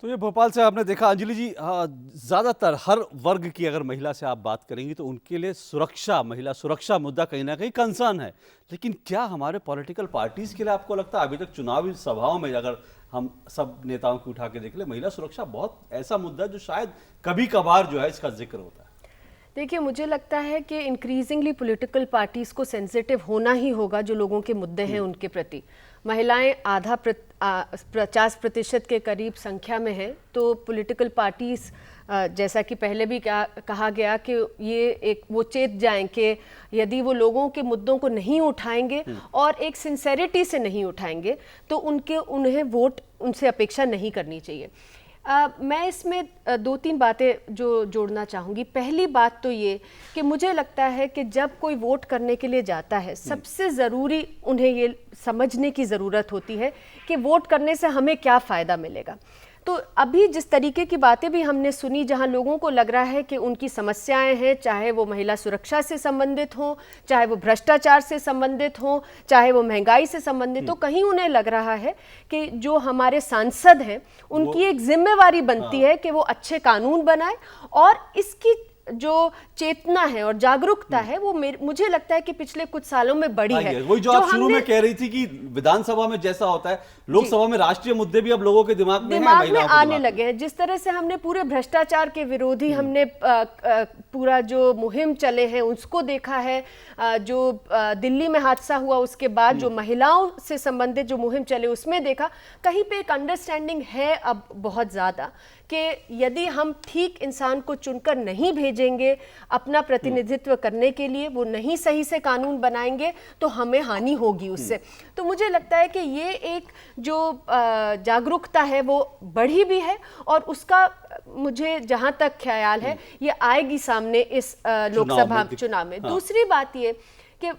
तो ये भोपाल से आपने देखा अंजलि जी, ज़्यादातर हर वर्ग की अगर महिला से आप बात करेंगी तो उनके लिए सुरक्षा, महिला सुरक्षा मुद्दा कहीं ना कहीं कंसर्न है। लेकिन क्या हमारे पॉलिटिकल पार्टीज के लिए आपको लगता है, अभी तक चुनावी सभाओं में अगर हम सब नेताओं को उठा के देख ले, महिला सुरक्षा बहुत ऐसा मुद्दा है जो शायद कभी कभार जो है इसका जिक्र होता है। देखिए, मुझे लगता है कि इंक्रीजिंगली पॉलिटिकल पार्टीज को सेंसिटिव होना ही होगा जो लोगों के मुद्दे हैं उनके प्रति। महिलाएं 50% के करीब संख्या में हैं, तो पॉलिटिकल पार्टीज जैसा कि पहले भी कहा गया कि ये एक वो चेत जाएं कि यदि वो लोगों के मुद्दों को नहीं उठाएंगे और एक सिंसेरिटी से नहीं उठाएंगे तो उन्हें वोट उनसे अपेक्षा नहीं करनी चाहिए। मैं इसमें दो तीन बातें जो जोड़ना चाहूँगी। पहली बात तो ये कि मुझे लगता है कि जब कोई वोट करने के लिए जाता है, सबसे ज़रूरी उन्हें ये समझने की ज़रूरत होती है कि वोट करने से हमें क्या फ़ायदा मिलेगा। तो अभी जिस तरीके की बातें भी हमने सुनी, जहां लोगों को लग रहा है कि उनकी समस्याएं हैं, चाहे वो महिला सुरक्षा से संबंधित हो, चाहे वो भ्रष्टाचार से संबंधित हो, चाहे वो महंगाई से संबंधित हो, कहीं उन्हें लग रहा है कि जो हमारे सांसद हैं उनकी एक जिम्मेवारी बनती है कि वो अच्छे कानून बनाए, और इसकी जो चेतना है और जागरूकता है वो मुझे लगता है कि पिछले कुछ सालों में बढ़ी है। वही जो आप शुरू में कह रही थी कि विधानसभा में जैसा होता है, लोकसभा में राष्ट्रीय मुद्दे भी अब लोगों के दिमाग में आने लगे हैं। जिस तरह से हमने पूरे भ्रष्टाचार के विरोधी हमने पूरा जो मुहिम चले हैं उसको देखा है, जो दिल्ली में हादसा हुआ उसके बाद जो महिलाओं से संबंधित जो मुहिम चले उसमें देखा, कहीं पे एक अंडरस्टैंडिंग है अब बहुत ज्यादा कि यदि हम ठीक इंसान को चुनकर नहीं भेजेंगे अपना प्रतिनिधित्व करने के लिए, वो नहीं सही से कानून बनाएंगे तो हमें हानि होगी उससे। तो मुझे लगता है कि ये एक जो जागरूकता है वो बढ़ी भी है, और उसका मुझे जहां तक ख्याल है ये आएगी सामने इस लोकसभा चुनाव में। दूसरी बात ये कि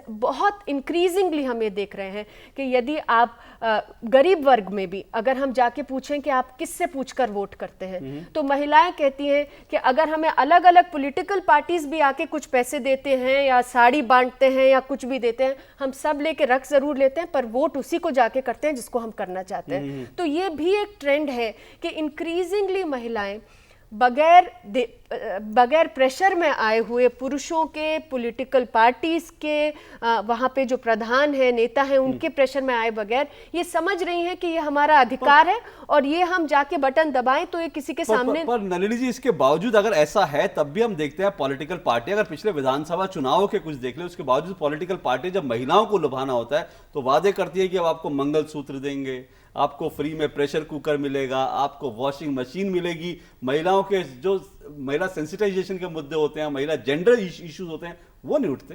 बहुत इंक्रीजिंगली हम ये देख रहे हैं कि यदि आप गरीब वर्ग में भी अगर हम जाके पूछें कि आप किससे पूछकर वोट करते हैं, तो महिलाएं कहती हैं कि अगर हमें अलग अलग पॉलिटिकल पार्टीज भी आके कुछ पैसे देते हैं या साड़ी बांटते हैं या कुछ भी देते हैं, हम सब लेके रख जरूर लेते हैं पर वोट उसी को जाके करते हैं जिसको हम करना चाहते हैं। तो ये भी एक ट्रेंड है कि इंक्रीजिंगली महिलाएं बगैर प्रेशर में आए हुए पुरुषों के, पॉलिटिकल पार्टीज के, वहाँ पे जो प्रधान है, नेता हैं, उनके प्रेशर में आए बगैर ये समझ रही हैं कि ये हमारा अधिकार है और ये हम जाके बटन दबाएं तो ये किसी के सामने। पर नलिनी जी, इसके बावजूद अगर ऐसा है तब भी हम देखते हैं पॉलिटिकल पार्टी, अगर पिछले विधानसभा चुनाव के कुछ देख ले, उसके बावजूद पॉलिटिकल पार्टी जब महिलाओं को लुभाना होता है तो वादे करती है कि अब आपको मंगलसूत्र देंगे, आपको फ्री में प्रेशर कुकर मिलेगा, आपको वॉशिंग मशीन मिलेगी। महिलाओं के जो महिला सेंसिटाइजेशन के मुद्दे होते हैं, महिला जेंडर इश्यूज होते हैं, वो नहीं उठते।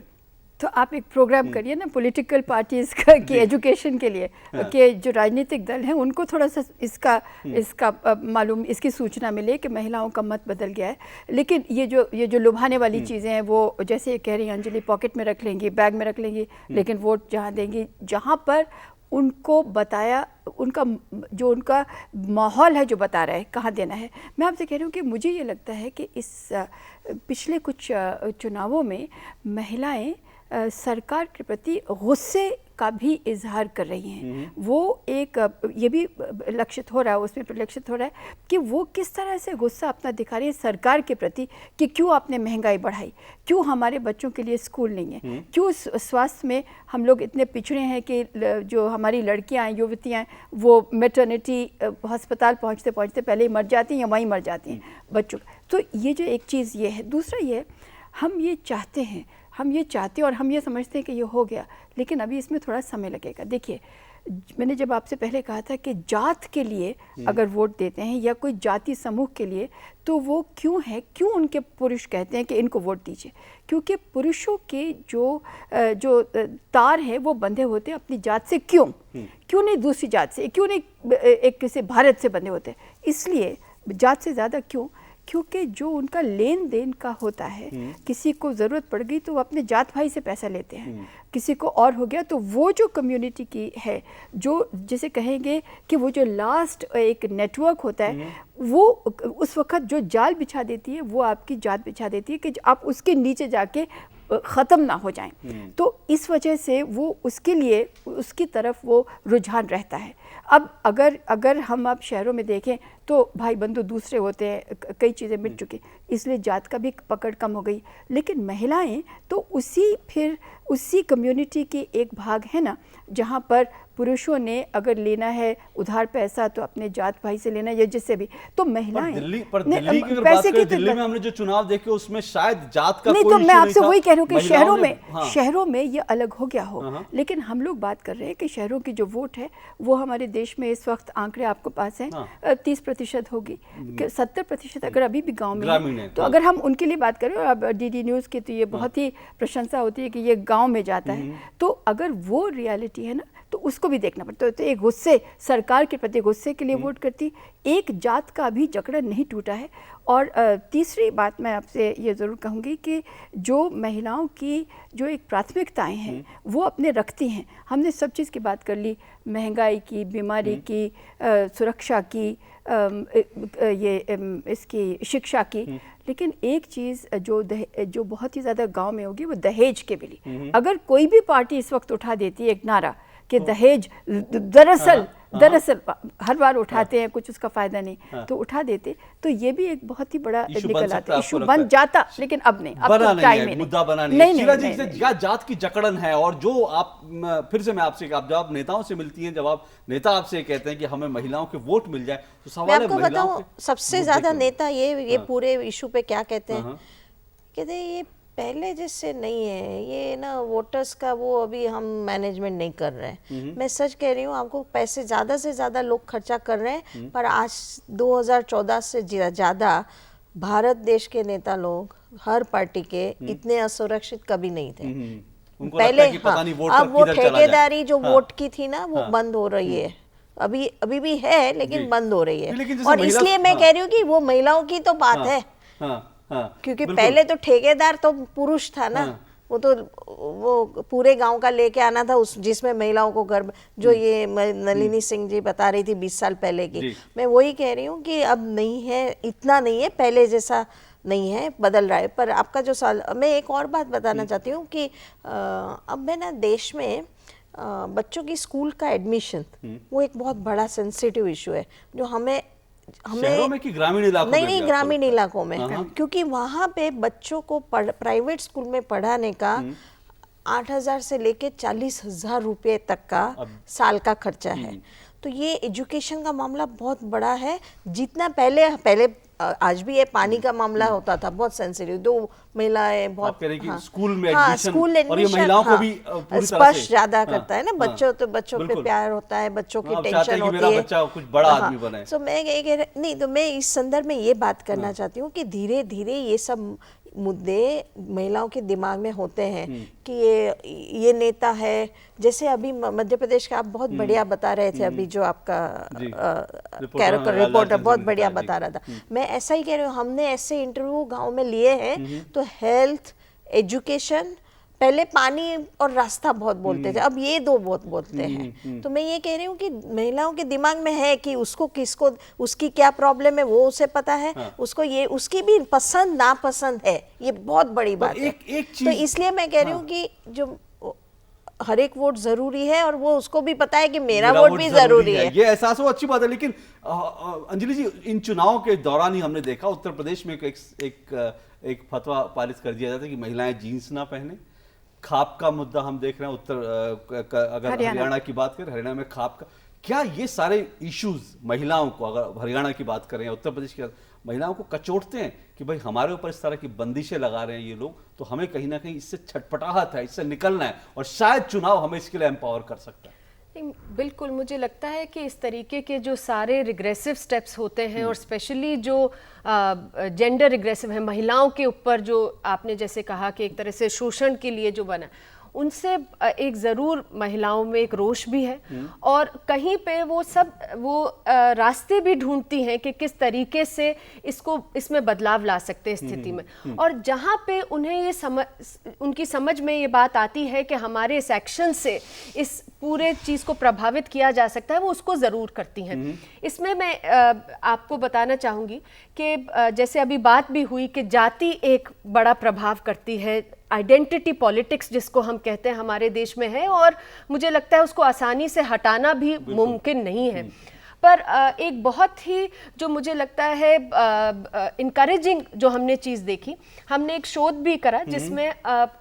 तो आप एक प्रोग्राम करिए ना पॉलिटिकल पार्टीज की एजुकेशन के लिए, कि जो राजनीतिक दल हैं उनको थोड़ा सा इसका मालूम, इसकी सूचना मिले कि महिलाओं का मत बदल गया है। लेकिन ये जो लुभाने वाली चीज़ें हैं वो जैसे कह रही हैं अंजलि, पॉकेट में रख लेंगी, बैग में रख लेंगी, लेकिन वोट जहाँ देंगी, जहाँ पर उनको बताया, उनका माहौल है जो बता रहा है कहाँ देना है। मैं आपसे कह रही हूँ कि मुझे ये लगता है कि इस पिछले कुछ चुनावों में महिलाएं सरकार के प्रति गुस्से का भी इजहार कर रही हैं। वो एक ये भी लक्षित हो रहा है, उसमें परिलक्षित हो रहा है कि वो किस तरह से गुस्सा अपना दिखा रही है सरकार के प्रति कि क्यों आपने महंगाई बढ़ाई, क्यों हमारे बच्चों के लिए स्कूल नहीं है, क्यों स्वास्थ्य में हम लोग इतने पिछड़े हैं कि जो हमारी लड़कियां युवतियां वो मैटरनिटी अस्पताल पहुंचते पहुंचते पहले ही मर जाती हैं या वहीं मर जाती हैं बच्चों। तो ये जो एक चीज़ ये है। दूसरा ये, हम ये चाहते हैं और हम ये समझते हैं कि ये हो गया, लेकिन अभी इसमें थोड़ा समय लगेगा। देखिए, मैंने जब आपसे पहले कहा था कि जात के लिए अगर वोट देते हैं या कोई जाति समूह के लिए, तो वो क्यों उनके पुरुष कहते हैं कि इनको वोट दीजिए, क्योंकि पुरुषों के जो तार है वो बंधे होते हैं अपनी जात से। क्यों नहीं दूसरी जात से, क्यों नहीं एक किसी भारत से बंधे होते हैं? इसलिए जात से ज़्यादा क्योंकि जो उनका लेन देन का होता है, किसी को ज़रूरत पड़ गई तो वो अपने जात भाई से पैसा लेते हैं, किसी को और हो गया तो वो जो कम्युनिटी की है, जो जिसे कहेंगे कि वो जो लास्ट एक नेटवर्क होता है, वो उस वक्त जो जाल बिछा देती है वो आपकी जात बिछा देती है कि आप उसके नीचे जाके ख़त्म ना हो जाएं। तो इस वजह से वो उसके लिए उसकी तरफ वो रुझान रहता है। अब अगर हम अब शहरों में देखें तो भाई बंधु दूसरे होते हैं, कई चीज़ें मिट चुकी, इसलिए जात का भी पकड़ कम हो गई। लेकिन महिलाएं तो उसी कम्युनिटी की एक भाग है ना, जहाँ पर पुरुषों ने अगर लेना है उधार पैसा तो अपने जात भाई से लेना है या जिससे भी, तो महिलाएं दिल्ली की अगर बात करें, दिल्ली में हमने जो चुनाव देखे उसमें शायद जात का नहीं, कोई तो मैं आपसे वही कह रही हूँ कि हाँ। शहरों में ये अलग हो गया हो, लेकिन हम लोग बात कर रहे हैं कि शहरों की जो वोट है वो हमारे देश में इस वक्त आंकड़े आपके पास हैं, 30% होगी, 70% अगर अभी भी गांव में है, तो अगर हम उनके लिए बात करें, और अब डीडी न्यूज़ की तो ये बहुत ही प्रशंसा होती है कि ये गांव में जाता है, तो अगर वो रियलिटी है ना तो उसको भी देखना पड़ता है। तो एक गुस्से, सरकार के प्रति गुस्से के लिए वोट करती, एक जात का भी जकड़ा नहीं टूटा है। और तीसरी बात मैं आपसे ये ज़रूर कहूँगी कि जो महिलाओं की जो एक प्राथमिकताएं हैं वो अपने रखती हैं। हमने सब चीज़ की बात कर ली, महंगाई की, बीमारी की, सुरक्षा की, इसकी शिक्षा की, लेकिन एक चीज़ जो बहुत ही ज़्यादा गांव में होगी वो दहेज के लिए। अगर कोई भी पार्टी इस वक्त उठा देती है एक नारा कि दहेज दरअसल हर बार उठाते हैं, कुछ उसका फायदा नहीं, तो उठा देते, तो ये भी एक बहुत ही बड़ा निकल आता, इशू बन जाता, लेकिन अब नहीं, अब तो टाइम है, मुद्दा बना नहीं। जात की जकड़न है, और जो आप फिर से मैं आपसे, आप जब नेताओं से मिलती हैं, जब आप नेता आपसे कहते हैं कि हमें महिलाओं के वोट मिल जाए, तो सवाल है महिलाओं के सबसे ज्यादा नेता ये पूरे इशू पे क्या कहते हैं, कहते हैं ये पहले जिससे नहीं है, ये ना वोटर्स का वो अभी हम मैनेजमेंट नहीं कर रहे हैं। मैं सच कह रही हूँ आपको, पैसे ज़्यादा से ज़्यादा लोग खर्चा कर रहे हैं, पर आज 2014 से ज़्यादा भारत देश के नेता लोग हर पार्टी के इतने असुरक्षित कभी नहीं थे। पहले अब वो ठेकेदारी जो वोट की थी ना वो बंद हो रही है, अभी भी है लेकिन बंद हो रही है। और इसलिए मैं कह रही हूँ कि वो महिलाओं की तो बात है, क्योंकि पहले तो ठेकेदार तो पुरुष था ना, वो पूरे गांव का लेके आना था, उस जिसमें महिलाओं को घर, जो ये नलिनी सिंह जी बता रही थी 20 साल पहले की, मैं वही कह रही हूँ कि अब नहीं है, इतना नहीं है, पहले जैसा नहीं है, बदल रहा है। पर आपका जो सवाल, मैं एक और बात बताना चाहती हूँ कि अब मैं ना देश में बच्चों की स्कूल का एडमिशन, वो एक बहुत बड़ा सेंसिटिव इशू है, जो हमें शहरों में कि ग्रामीण इलाकों में? नहीं, ग्रामीण इलाकों में, क्योंकि वहाँ पे बच्चों को प्राइवेट स्कूल में पढ़ाने का 8,000 से लेके 40,000 रुपये तक का साल का खर्चा है। तो ये एजुकेशन का मामला बहुत बड़ा है। जितना पहले आज भी ये पानी का मामला होता था, बहुत सेंसिटिव, दो महिलाएं बहुत, आप कह रहे हैं कि स्कूल में एडमिशन, और ये महिलाओं को भी स्पर्श ज्यादा करता है ना, बच्चों पे प्यार होता है, बच्चों की टेंशन होती है, मेरा बच्चा कुछ बड़ा आदमी बने। तो मैं इस संदर्भ में ये बात करना चाहती हूँ कि धीरे धीरे ये सब मुद्दे महिलाओं के दिमाग में होते हैं कि ये नेता है, जैसे अभी मध्य प्रदेश का आप बहुत बढ़िया बता रहे थे, अभी जो आपका रिपोर्टर बहुत बढ़िया बता रहा था, मैं ऐसा ही कह रही हूँ, हमने ऐसे इंटरव्यू गांव में लिए हैं, तो हेल्थ, एजुकेशन, पहले पानी और रास्ता बहुत बोलते थे, अब ये दो बहुत बोलते हैं। तो मैं ये कह रही हूँ कि महिलाओं के दिमाग में है कि उसको उसकी क्या प्रॉब्लम है वो उसे पता है, उसको ये उसकी भी पसंद नापसंद है, ये बहुत बड़ी बात है। तो इसलिए मैं कह रही हूँ कि जो हर एक वोट जरूरी है, और वो उसको भी पता है कि मेरा वोट भी जरूरी है। ये एहसास हो, अच्छी बात है। लेकिन अंजलि जी, इन चुनावों के दौरान ही हमने देखा उत्तर प्रदेश में एक फतवा पारित कर दिया जाता है कि महिलाएं जीन्स ना पहने। खाप का मुद्दा हम देख रहे हैं, अगर हरियाणा की बात करें, हरियाणा में खाप का, क्या ये सारे इश्यूज महिलाओं को, अगर हरियाणा की बात करें, उत्तर प्रदेश की महिलाओं को कचोटते हैं कि भाई हमारे ऊपर इस तरह की बंदिशें लगा रहे हैं ये लोग, तो हमें कहीं ना कहीं इससे छटपटाहट है, इससे निकलना है, और शायद चुनाव हमें इसके लिए एम्पावर कर सकता है। बिल्कुल, मुझे लगता है कि इस तरीके के जो सारे रिग्रेसिव स्टेप्स होते हैं, और स्पेशली जो जेंडर रिग्रेसिव है, महिलाओं के ऊपर जो आपने जैसे कहा कि एक तरह से शोषण के लिए जो बना, उनसे एक ज़रूर महिलाओं में एक रोष भी है, और कहीं पे वो रास्ते भी ढूंढती हैं कि किस तरीके से इसमें बदलाव ला सकते हैं स्थिति में। और जहाँ पे उन्हें ये उनकी समझ में ये बात आती है कि हमारे इस एक्शन से इस पूरे चीज़ को प्रभावित किया जा सकता है, वो उसको ज़रूर करती हैं। इसमें मैं आपको बताना चाहूँगी कि जैसे अभी बात भी हुई कि जाति एक बड़ा प्रभाव करती है आइडेंटिटी पॉलिटिक्स जिसको हम कहते हैं हमारे देश में है, और मुझे लगता है उसको आसानी से हटाना भी मुमकिन नहीं है। पर एक बहुत ही जो मुझे लगता है इनकरेजिंग जो हमने चीज़ देखी, हमने एक शोध भी करा जिसमें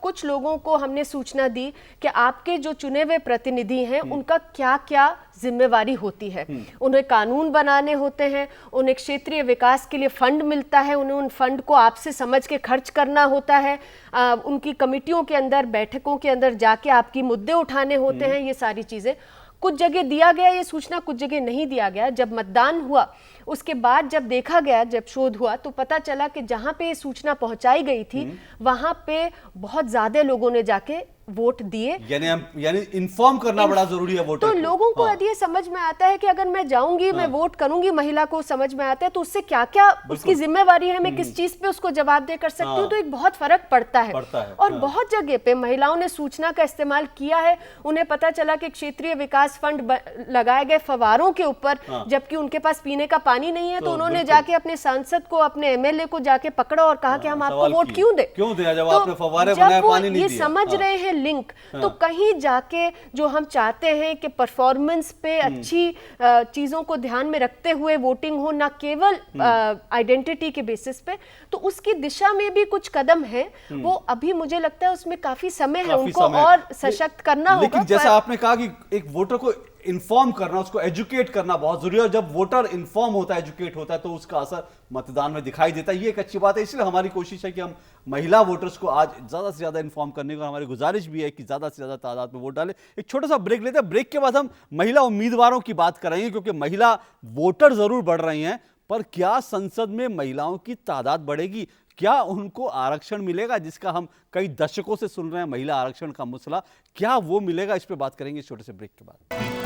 कुछ लोगों को हमने सूचना दी कि आपके जो चुने हुए प्रतिनिधि हैं उनका क्या क्या जिम्मेवारी होती है। उन्हें कानून बनाने होते हैं, उन्हें क्षेत्रीय विकास के लिए फंड मिलता है, उन्हें उन फंड को आपसे समझ के खर्च करना होता है, उनकी कमेटियों के अंदर, बैठकों के अंदर जाके आपकी मुद्दे उठाने होते हैं। ये सारी चीज़ें कुछ जगह दिया गया ये सूचना, कुछ जगह नहीं दिया गया। जब मतदान हुआ उसके बाद जब देखा गया, जब शोध हुआ, तो पता चला कि जहां पे ये सूचना पहुंचाई गई थी वहां पे बहुत ज्यादा लोगों ने जाके वोट दिए। यानी इन्फॉर्म करना बड़ा जरूरी है वोटर तो को। लोगों को यदि ये समझ में आता है कि अगर मैं जाऊंगी, मैं वोट करूंगी, महिला को समझ में आता है तो उससे क्या क्या उसकी जिम्मेवारी है, मैं किस चीज पे उसको जवाबदेह कर सकती हूँ, तो एक बहुत फर्क पड़ता है। और बहुत जगह पे महिलाओं ने सूचना का इस्तेमाल किया है। उन्हें पता चला कि क्षेत्रीय विकास फंड लगाए गए फवारों के ऊपर, जबकि उनके पास पीने का पानी नहीं है, तो उन्होंने जाके अपने सांसद को, अपने एमएलए को जाके पकड़ा और कहा कि हम आपको वोट क्यों दे, जब आपने फव्वारे बनाए, पानी नहीं ये दिया। समझ रहे हैं लिंक, तो कहीं जाके जो हम चाहते हैं कि परफॉर्मेंस पे अच्छी चीजों को ध्यान में रखते हुए वोटिंग हो, ना केवल आइडेंटिटी के बेसिस पे, तो उसकी दिशा में भी कुछ कदम है। वो अभी मुझे लगता है उसमें काफी समय है, उनको और सशक्त करना होगा। लेकिन जैसा आपने कहा कि एक वोटर को इन्फॉर्म करना, उसको एजुकेट करना बहुत जरूरी है, और जब वोटर इन्फॉर्म होता है, एजुकेट होता है, तो उसका असर मतदान में दिखाई देता है। ये एक अच्छी बात है। इसलिए हमारी कोशिश है कि हम महिला वोटर्स को आज ज्यादा से ज्यादा इन्फॉर्म करने का, हमारी गुजारिश भी है कि ज्यादा से ज्यादा तादाद में वोट डालें। एक छोटा सा ब्रेक लेते हैं, ब्रेक के बाद हम महिला उम्मीदवारों की बात करेंगे, क्योंकि महिला वोटर जरूर बढ़ रही हैं, पर क्या संसद में महिलाओं की तादाद बढ़ेगी? क्या उनको आरक्षण मिलेगा, जिसका हम कई दशकों से सुन रहे हैं, महिला आरक्षण का मसला, क्या वो मिलेगा? इस पर बात करेंगे इस छोटे से ब्रेक के बाद।